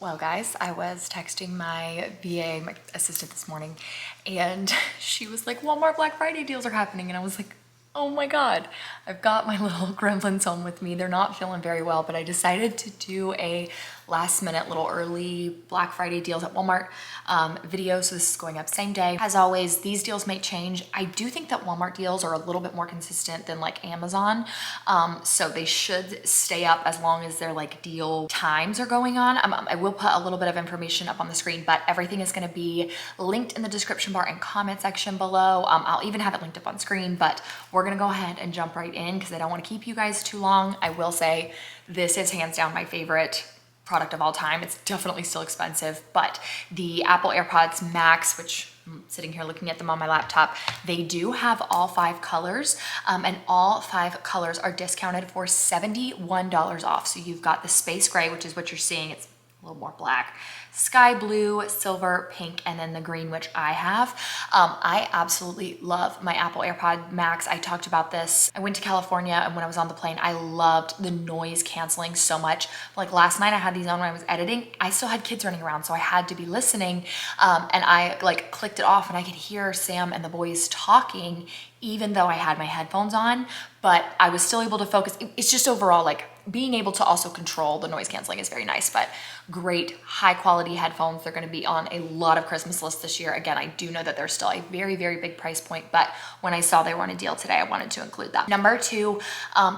Well, guys, I was texting my VA, my assistant this morning, and she was like, Walmart Black Friday deals are happening. And I was like, oh my God, I've got my little gremlins home with me. They're not feeling very well, but I decided to do a last minute little early Black Friday deals at Walmart video. So this is going up same day. As always, these deals may change. I do think that Walmart deals are a little bit more consistent than like Amazon. So they should stay up as long as their like deal times are going on. I will put a little bit of information up on the screen, but everything is gonna be linked in the description bar and comment section below. I'll even have it linked up on screen, but we're gonna go ahead and jump right in because I don't wanna keep you guys too long. I will say this is hands down my favorite product of all time. It's definitely still expensive, but the Apple AirPods Max, which I'm sitting here looking at them on my laptop, they do have all 5 colors, and all 5 colors are discounted for $71 off. So you've got the space gray, which is what you're seeing. It's a little more black, sky blue, silver, pink, and then the green, which I have. I absolutely love my Apple AirPod Max. I talked about this. I went to California, and when I was on the plane, I loved the noise canceling so much. Like last night I had these on when I was editing. I still had kids running around, so I had to be listening, and I like clicked it off and I could hear Sam and the boys talking even though I had my headphones on, but I was still able to focus. It's just overall like being able to also control the noise canceling is very nice, but great high quality headphones. They're gonna be on a lot of Christmas lists this year. Again, I do know that they're still a very, very big price point, but when I saw they were on a deal today, I wanted to include that. Number 2,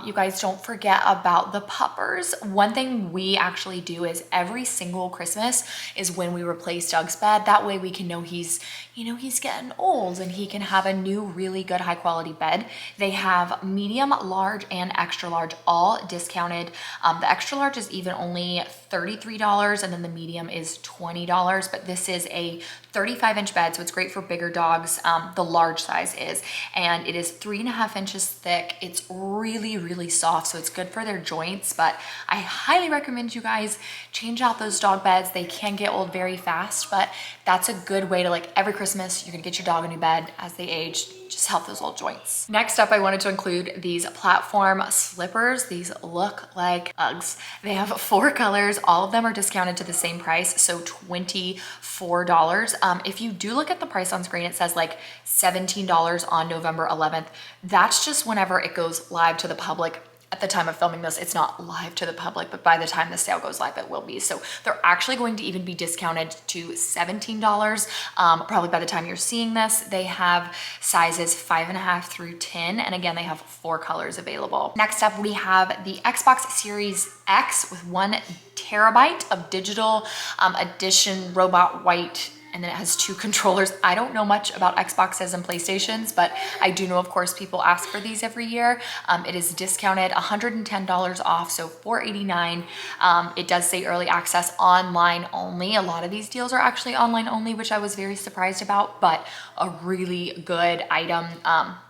you guys don't forget about the puppers. One thing we actually do is every single Christmas is when we replace Doug's bed. That way we can know he's getting old and he can have a new, really good high quality bed. They have medium, large, and extra large, all discounted. The extra large is even only $33, and then the medium is $20, but this is a 35-inch bed, so it's great for bigger dogs. The large size is, and it is 3.5 inches thick. It's really, really soft, so it's good for their joints, but I highly recommend you guys change out those dog beds. They can get old very fast, but that's a good way to, like, every Christmas, you're gonna get your dog a new bed as they age, just help those old joints. Next up, I wanted to include these platform slippers. These look like Uggs. They have 4 colors. All of them are discounted to the same price, so $24. If you do look at the price on screen, it says like $17 on November 11th. That's just whenever it goes live to the public. At the time of filming this, it's not live to the public, but by the time the sale goes live, it will be. So they're actually going to even be discounted to $17. Probably by the time you're seeing this. They have sizes 5.5 through 10. And again, they have 4 colors available. Next up, we have the Xbox Series X with 1 terabyte of digital edition robot white, and then it has 2 controllers. I don't know much about Xboxes and PlayStations, but I do know, of course, people ask for these every year. It is discounted $110 off, so $489. It does say early access online only. A lot of these deals are actually online only, which I was very surprised about, but a really good item.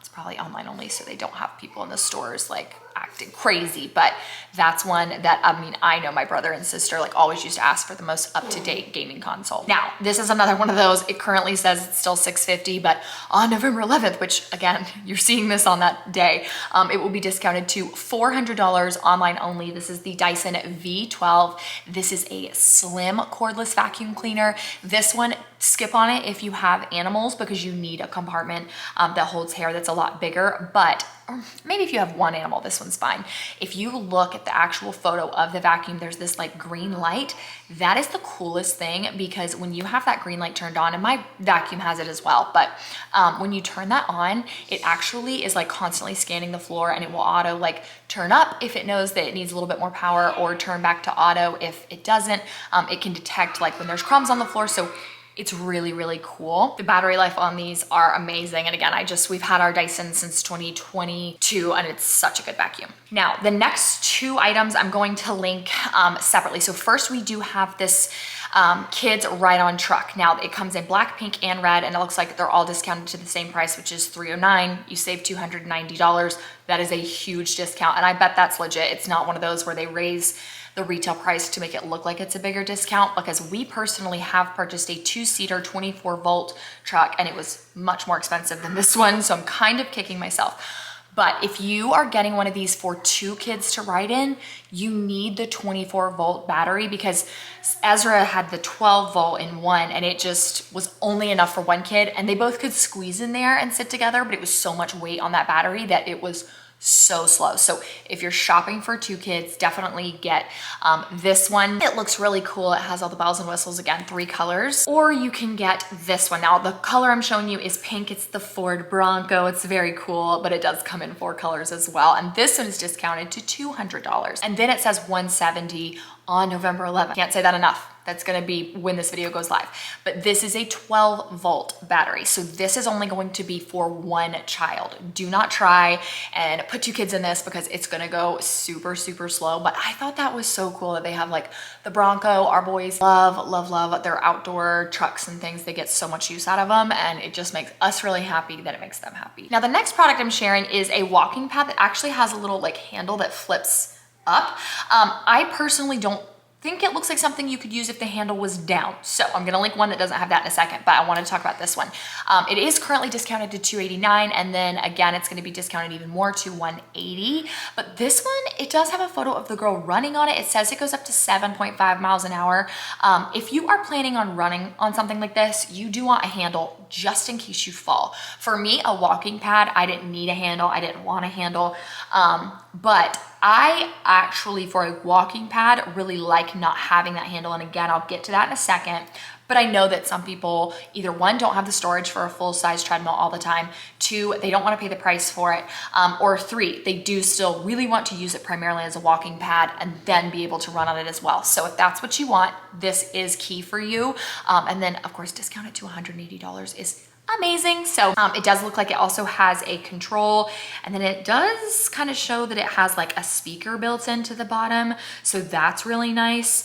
It's probably online only, so they don't have people in the stores like acting crazy, but that's one that, I mean, I know my brother and sister like always used to ask for the most up-to-date gaming console. Now, this is another one of those. It currently says it's still $650, but on November 11th, which again, you're seeing this on that day, it will be discounted to $400 online only. This is the Dyson V12. This is a slim cordless vacuum cleaner. This one, skip on it if you have animals because you need a compartment that holds hair that's a lot bigger, but maybe if you have one animal, this one's fine. If you look at the actual photo of the vacuum, there's this like green light. That is the coolest thing because when you have that green light turned on, and my vacuum has it as well, but when you turn that on, it actually is like constantly scanning the floor, and it will auto like turn up if it knows that it needs a little bit more power, or turn back to auto if it doesn't. It can detect like when there's crumbs on the floor. So it's really, really cool. The battery life on these are amazing. And again, we've had our Dyson since 2022, and it's such a good vacuum. Now, the next 2 items I'm going to link separately. So first, we do have this kids ride-on truck. Now, it comes in black, pink, and red, and it looks like they're all discounted to the same price, which is $309. You save $290. That is a huge discount, and I bet that's legit. It's not one of those where they raise the retail price to make it look like it's a bigger discount, because we personally have purchased a 2-seater 24-volt truck, and it was much more expensive than this one, so I'm kind of kicking myself. But if you are getting one of these for 2 kids to ride in, you need the 24-volt battery, because Ezra had the 12-volt in one and it just was only enough for 1 kid, and they both could squeeze in there and sit together, but it was so much weight on that battery that it was so slow. So if you're shopping for 2 kids, definitely get this one. It looks really cool. It has all the bells and whistles, again, 3 colors. Or you can get this one. Now the color I'm showing you is pink. It's the Ford Bronco. It's very cool, but it does come in 4 colors as well. And this one is discounted to $200. And then it says $170 on November 11th. Can't say that enough. That's gonna be when this video goes live. But this is a 12-volt battery. So this is only going to be for 1 child. Do not try and put 2 kids in this, because it's gonna go super, super slow. But I thought that was so cool that they have like the Bronco. Our boys love, love, love their outdoor trucks and things. They get so much use out of them, and it just makes us really happy that it makes them happy. Now the next product I'm sharing is a walking pad that actually has a little like handle that flips up. I personally don't think it looks like something you could use if the handle was down. So I'm gonna link one that doesn't have that in a second, but I wanted to talk about this one. It is currently discounted to $289, and then again, it's gonna be discounted even more to $180. But this one, it does have a photo of the girl running on it. It says it goes up to 7.5 miles an hour. If you are planning on running on something like this, you do want a handle just in case you fall. For me, a walking pad, I didn't need a handle. I didn't want a handle, but I actually, for a walking pad, really like not having that handle. And again, I'll get to that in a second. But I know that some people either 1, don't have the storage for a full-size treadmill all the time, 2, they don't want to pay the price for it, or 3, they do still really want to use it primarily as a walking pad and then be able to run on it as well. So if that's what you want, this is key for you. And then of course, discounted to $180 is amazing. So it does look like it also has a control, and then it does kind of show that it has like a speaker built into the bottom. So that's really nice.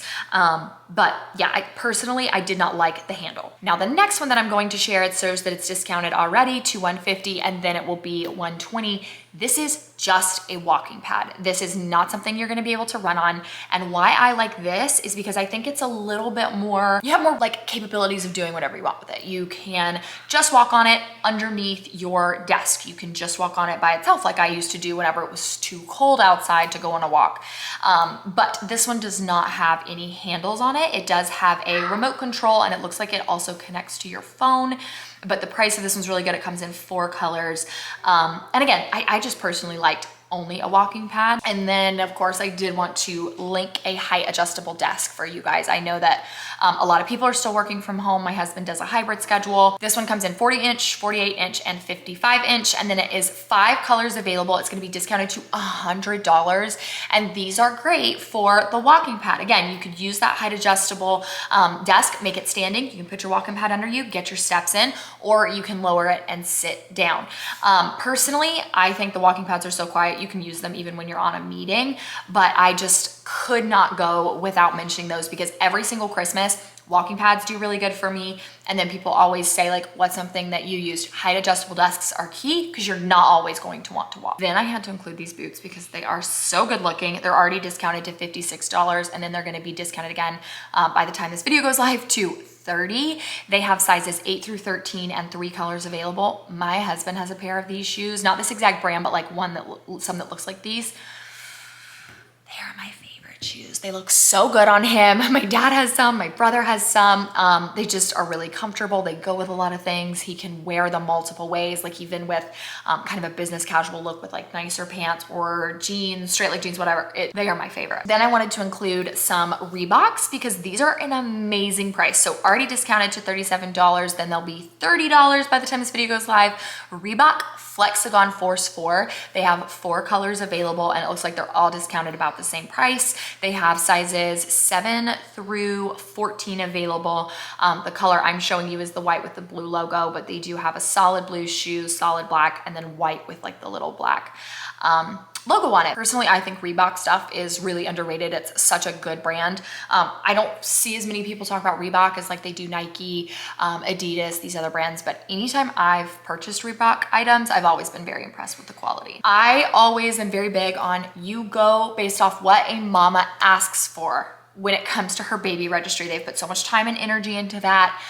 But yeah, I personally did not like the handle. Now the next one that I'm going to share, it shows that it's discounted already to $150, and then it will be $120. This is just a walking pad. This is not something you're gonna be able to run on. And why I like this is because I think it's a little bit more, you have more like capabilities of doing whatever you want with it. You can just walk on it underneath your desk. You can just walk on it by itself, like I used to do whenever it was too cold outside to go on a walk. But this one does not have any handles on it. It does have a remote control, and it looks like it also connects to your phone. But the price of this one's really good. It comes in 4 colors. And again, I just personally liked only a walking pad. And then of course I did want to link a height adjustable desk for you guys. I know that a lot of people are still working from home. My husband does a hybrid schedule. This one comes in 40-inch, 48-inch, and 55-inch. And then it is 5 colors available. It's gonna be discounted to $100. And these are great for the walking pad. Again, you could use that height adjustable desk, make it standing. You can put your walking pad under you, get your steps in, or you can lower it and sit down. Personally, I think the walking pads are so quiet, you can use them even when you're on a meeting, but I just could not go without mentioning those, because every single Christmas, walking pads do really good for me. And then people always say like, what's something that you used? Height adjustable desks are key, because you're not always going to want to walk. Then I had to include these boots because they are so good looking. They're already discounted to $56, and then they're gonna be discounted again by the time this video goes live to $30. They have sizes 8 through 13 and 3 colors available. My husband has a pair of these shoes, not this exact brand, but like some that looks like these. They are my favorite shoes. They look so good on him. My dad has some, my brother has some. They just are really comfortable. They go with a lot of things. He can wear them multiple ways, like even with kind of a business casual look with like nicer pants or jeans, straight leg jeans, whatever. They are my favorite. Then I wanted to include some Reeboks, because these are an amazing price. So already discounted to $37, then they'll be $30 by the time this video goes live. Reebok Flexagon Force 4. They have 4 colors available, and it looks like they're all discounted about the same price. They have sizes 7 through 14 available. The color I'm showing you is the white with the blue logo, but they do have a solid blue shoe, solid black, and then white with like the little black logo on it. Personally, I think Reebok stuff is really underrated. It's such a good brand. I don't see as many people talk about Reebok as like they do Nike, Adidas, these other brands, but anytime I've purchased Reebok items, I've always been very impressed with the quality. I always am very big on, you go based off what a mama asks for. when it comes to her baby registry. They've put so much time and energy into that.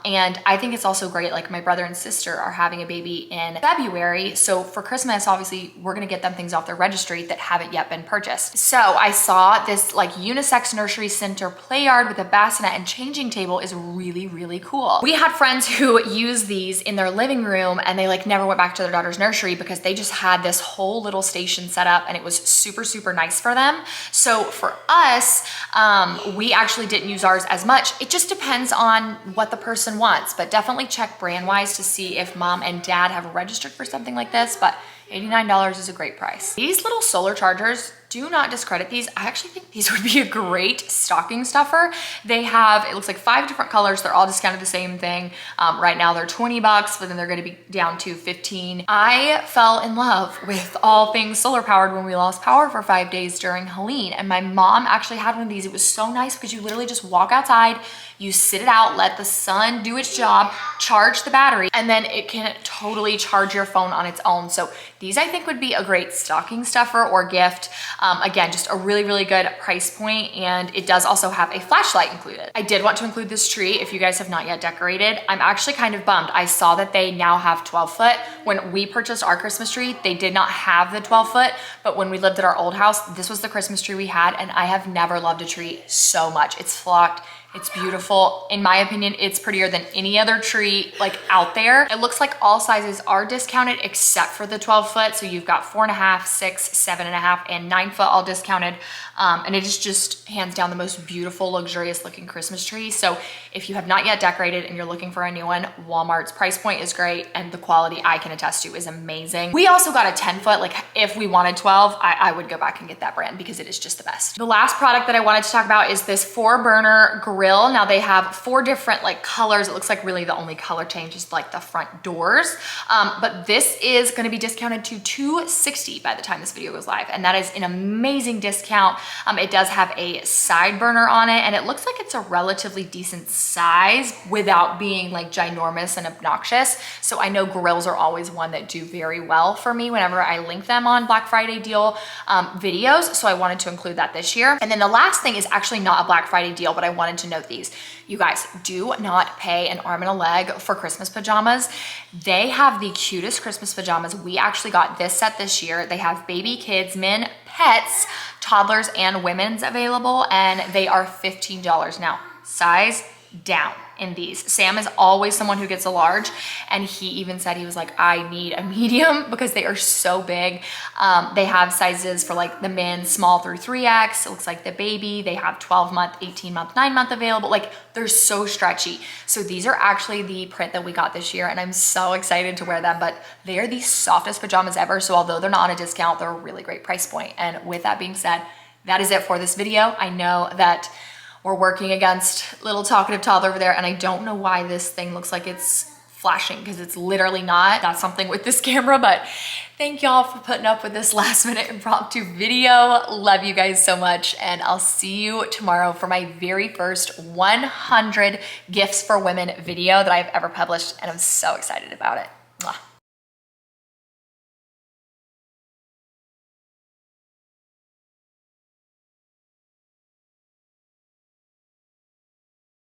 And I think it's also great, like my brother and sister are having a baby in February. So for Christmas, obviously we're gonna get them things off their registry that haven't yet been purchased. So I saw this like unisex nursery center play yard with a bassinet and changing table is really, really cool. We had friends who use these in their living room and they like never went back to their daughter's nursery because they just had this whole little station set up and it was super, super nice for them. So for us, we actually didn't use ours as much. It just depends on what the person wants, but definitely check brand wise to see if mom and dad have registered for something like this, but $89 is a great price. These little solar chargers, do not discredit these. I actually think these would be a great stocking stuffer. They have, it looks like 5 different colors. They're all discounted the same thing. Right now they're 20 bucks, but then they're gonna be down to 15. I fell in love with all things solar powered when we lost power for 5 days during Helene. And my mom actually had one of these. It was so nice because you literally just walk outside, you sit it out, let the sun do its job, charge the battery, and then it can totally charge your phone on its own. So these I think would be a great stocking stuffer or gift. Again, just a really, really good price point, and it does also have a flashlight included. I did want to include this tree if you guys have not yet decorated. I'm actually kind of bummed. I saw that they now have 12 foot. When we purchased our Christmas tree, they did not have the 12 foot, but when we lived at our old house, this was the Christmas tree we had, and I have never loved a tree so much. It's flocked. It's beautiful. In my opinion, it's prettier than any other tree like out there. It looks like all sizes are discounted except for the 12 foot. So you've got 4.5, 6, 7.5, and 9 foot all discounted. And it is just hands down the most beautiful, luxurious looking Christmas tree. So if you have not yet decorated and you're looking for a new one, Walmart's price point is great and the quality I can attest to is amazing. We also got a 10 foot, like if we wanted 12, I would go back and get that brand because it is just the best. The last product that I wanted to talk about is this 4-burner grill. Now they have 4 different like colors. It looks like really the only color change is like the front doors. But this is gonna be discounted to $260 by the time this video goes live. And that is an amazing discount. It does have a side burner on it and it looks like it's a relatively decent size without being like ginormous and obnoxious. So I know grills are always one that do very well for me whenever I link them on Black Friday deal videos. So I wanted to include that this year. And then the last thing is actually not a Black Friday deal, but I wanted to note these. You guys, do not pay an arm and a leg for Christmas pajamas. They have the cutest Christmas pajamas. We actually got this set this year. They have baby, kids, men, pets, toddlers, and women's available, and they are $15 now. Size down in these. Sam is always someone who gets a large, and he even said, he was like, I need a medium because they are so big. They have sizes for like the men, small through 3X. It looks like the baby, they have 12 month, 18 month, 9 month available. Like they're so stretchy. So these are actually the print that we got this year, and I'm so excited to wear them, but they are the softest pajamas ever. So although they're not on a discount, they're a really great price point. And with that being said, that is it for this video. I know that we're working against little talkative toddler over there, and I don't know why this thing looks like it's flashing because it's literally not. That's something with this camera, but thank y'all for putting up with this last minute impromptu video. Love you guys so much, and I'll see you tomorrow for my very first 100 gifts for women video that I've ever published, and I'm so excited about it. Mwah.